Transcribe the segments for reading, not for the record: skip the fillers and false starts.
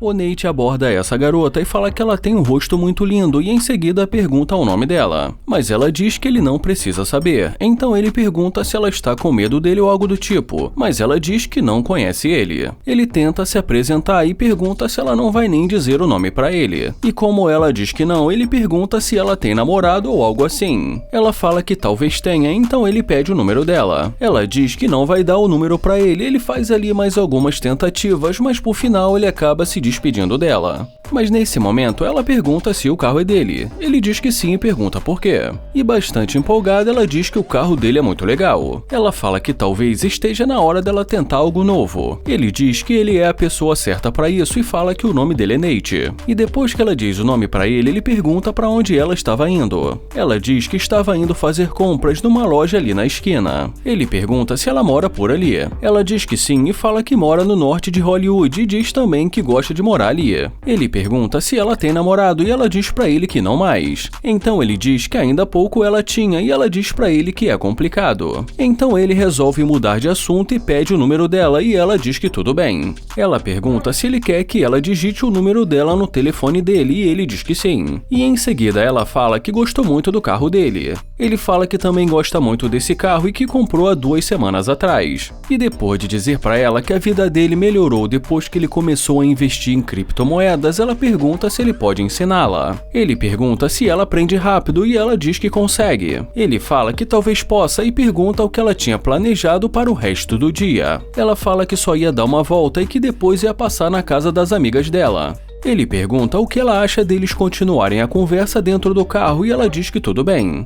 O Nate aborda essa garota e fala que ela tem um rosto muito lindo e em seguida pergunta o nome dela. Mas ela diz que ele não precisa saber, então ele pergunta se ela está com medo dele ou algo do tipo, mas ela diz que não conhece ele. Ele tenta se apresentar e pergunta se ela não vai nem dizer o nome pra ele. E como ela diz que não, ele pergunta se ela tem namorado ou algo assim. Ela fala que talvez tenha, então ele pede o número dela. Ela diz que não vai dar o número pra ele faz ali mais algumas tentativas, mas por final ele acaba se despedindo dela. Mas nesse momento ela pergunta se o carro é dele. Ele diz que sim e pergunta por quê. E bastante empolgada ela diz que o carro dele é muito legal. Ela fala que talvez esteja na hora dela tentar algo novo. Ele diz que ele é a pessoa certa para isso e fala que o nome dele é Nate. E depois que ela diz o nome para ele pergunta para onde ela estava indo. Ela diz que estava indo fazer compras numa loja ali na esquina. Ele pergunta se ela mora por ali. Ela diz que sim e fala que mora no norte de Hollywood e diz também que gosta de morar ali. Ele pergunta se ela tem namorado e ela diz pra ele que não mais. Então ele diz que ainda há pouco ela tinha e ela diz pra ele que é complicado. Então ele resolve mudar de assunto e pede o número dela e ela diz que tudo bem. Ela pergunta se ele quer que ela digite o número dela no telefone dele e ele diz que sim. E em seguida ela fala que gostou muito do carro dele. Ele fala que também gosta muito desse carro e que comprou há 2 semanas atrás. E depois de dizer pra ela que a vida dele melhorou depois que ele começou a investir em criptomoedas, ela pergunta se ele pode ensiná-la. Ele pergunta se ela aprende rápido e ela diz que consegue. Ele fala que talvez possa e pergunta o que ela tinha planejado para o resto do dia. Ela fala que só ia dar uma volta e que depois ia passar na casa das amigas dela. Ele pergunta o que ela acha deles continuarem a conversa dentro do carro e ela diz que tudo bem.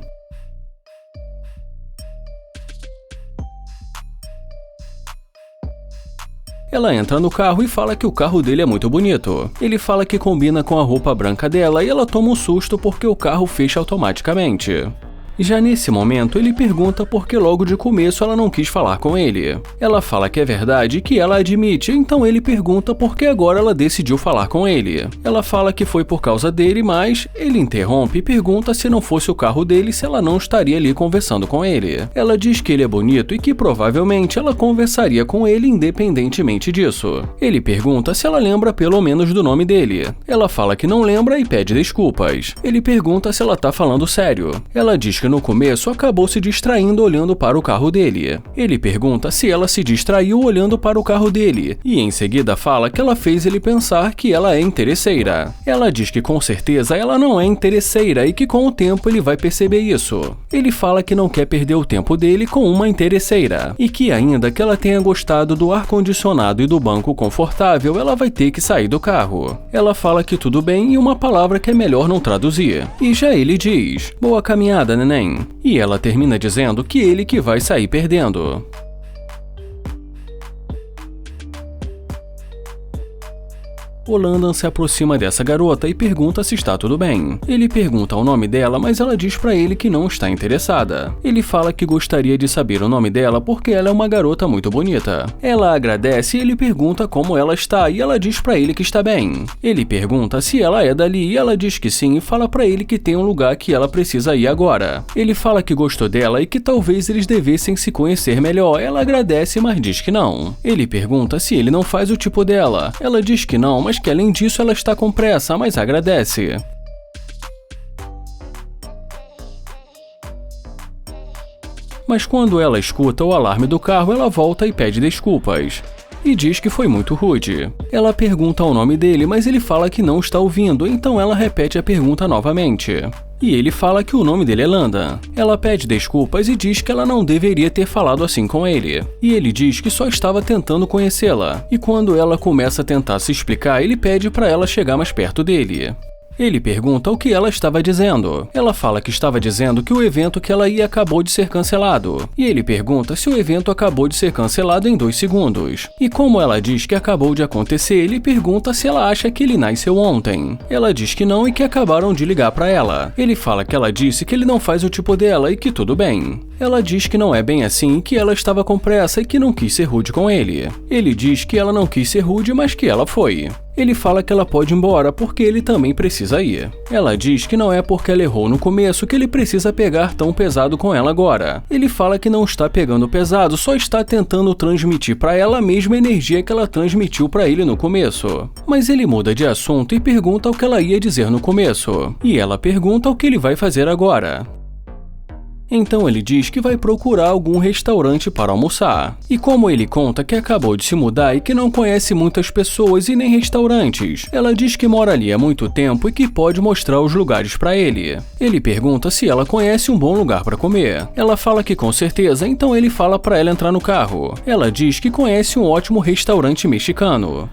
Ela entra no carro e fala que o carro dele é muito bonito. Ele fala que combina com a roupa branca dela e ela toma um susto porque o carro fecha automaticamente. Já nesse momento, ele pergunta por que logo de começo ela não quis falar com ele. Ela fala que é verdade e que ela admite, então ele pergunta por que agora ela decidiu falar com ele. Ela fala que foi por causa dele, mas ele interrompe e pergunta se não fosse o carro dele se ela não estaria ali conversando com ele. Ela diz que ele é bonito e que provavelmente ela conversaria com ele independentemente disso. Ele pergunta se ela lembra pelo menos do nome dele. Ela fala que não lembra e pede desculpas. Ele pergunta se ela tá falando sério. Ela diz que no começo acabou se distraindo olhando para o carro dele. Ele pergunta se ela se distraiu olhando para o carro dele e em seguida fala que ela fez ele pensar que ela é interesseira. Ela diz que com certeza ela não é interesseira e que com o tempo ele vai perceber isso. Ele fala que não quer perder o tempo dele com uma interesseira e que ainda que ela tenha gostado do ar-condicionado e do banco confortável, ela vai ter que sair do carro. Ela fala que tudo bem e uma palavra que é melhor não traduzir. E já ele diz, boa caminhada, neném. E ela termina dizendo que ele que vai sair perdendo. O Landon se aproxima dessa garota e pergunta se está tudo bem. Ele pergunta o nome dela, mas ela diz pra ele que não está interessada. Ele fala que gostaria de saber o nome dela porque ela é uma garota muito bonita. Ela agradece e ele pergunta como ela está e ela diz pra ele que está bem. Ele pergunta se ela é dali e ela diz que sim e fala pra ele que tem um lugar que ela precisa ir agora. Ele fala que gostou dela e que talvez eles devessem se conhecer melhor. Ela agradece, mas diz que não. Ele pergunta se ele não faz o tipo dela. Ela diz que não, mas que além disso ela está com pressa, mas agradece. Mas quando ela escuta o alarme do carro, ela volta e pede desculpas. E diz que foi muito rude. Ela pergunta o nome dele, mas ele fala que não está ouvindo, então ela repete a pergunta novamente. E ele fala que o nome dele é Landon. Ela pede desculpas e diz que ela não deveria ter falado assim com ele. E ele diz que só estava tentando conhecê-la. E quando ela começa a tentar se explicar, ele pede para ela chegar mais perto dele. Ele pergunta o que ela estava dizendo. Ela fala que estava dizendo que o evento que ela ia acabou de ser cancelado. E ele pergunta se o evento acabou de ser cancelado em 2 segundos. E como ela diz que acabou de acontecer, ele pergunta se ela acha que ele nasceu ontem. Ela diz que não e que acabaram de ligar para ela. Ele fala que ela disse que ele não faz o tipo dela e que tudo bem. Ela diz que não é bem assim e que ela estava com pressa e que não quis ser rude com ele. Ele diz que ela não quis ser rude, mas que ela foi. Ele fala que ela pode ir embora porque ele também precisa ir. Ela diz que não é porque ela errou no começo que ele precisa pegar tão pesado com ela agora. Ele fala que não está pegando pesado, só está tentando transmitir para ela a mesma energia que ela transmitiu para ele no começo. Mas ele muda de assunto e pergunta o que ela ia dizer no começo. E ela pergunta o que ele vai fazer agora. Então ele diz que vai procurar algum restaurante para almoçar. E como ele conta que acabou de se mudar e que não conhece muitas pessoas e nem restaurantes, ela diz que mora ali há muito tempo e que pode mostrar os lugares para ele. Ele pergunta se ela conhece um bom lugar para comer. Ela fala que com certeza, então ele fala para ela entrar no carro. Ela diz que conhece um ótimo restaurante mexicano.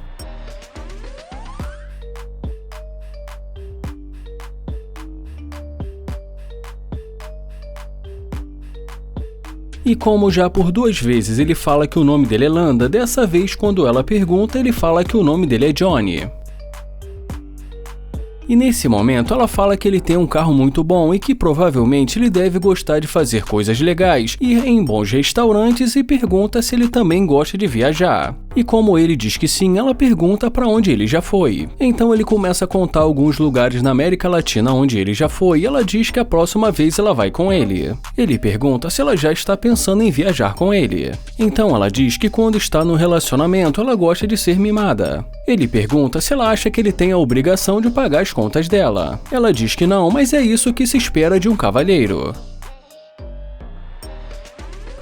E como já por 2 vezes ele fala que o nome dele é Landa, dessa vez quando ela pergunta, ele fala que o nome dele é Johnny. E nesse momento ela fala que ele tem um carro muito bom e que provavelmente ele deve gostar de fazer coisas legais, ir em bons restaurantes e pergunta se ele também gosta de viajar. E como ele diz que sim, ela pergunta para onde ele já foi. Então ele começa a contar alguns lugares na América Latina onde ele já foi e ela diz que a próxima vez ela vai com ele. Ele pergunta se ela já está pensando em viajar com ele. Então ela diz que quando está no relacionamento ela gosta de ser mimada. Ele pergunta se ela acha que ele tem a obrigação de pagar as contas dela. Ela diz que não, mas é isso que se espera de um cavalheiro.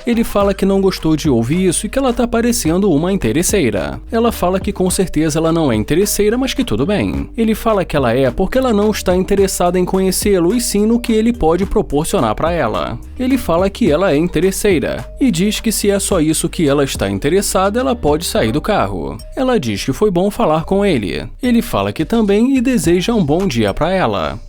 Ele fala que não gostou de ouvir isso e que ela tá parecendo uma interesseira. Ela fala que com certeza ela não é interesseira, mas que tudo bem. Ele fala que ela é porque ela não está interessada em conhecê-lo e sim no que ele pode proporcionar para ela. Ele fala que ela é interesseira e diz que se é só isso que ela está interessada, ela pode sair do carro. Ela diz que foi bom falar com ele. Ele fala que também e deseja um bom dia para ela.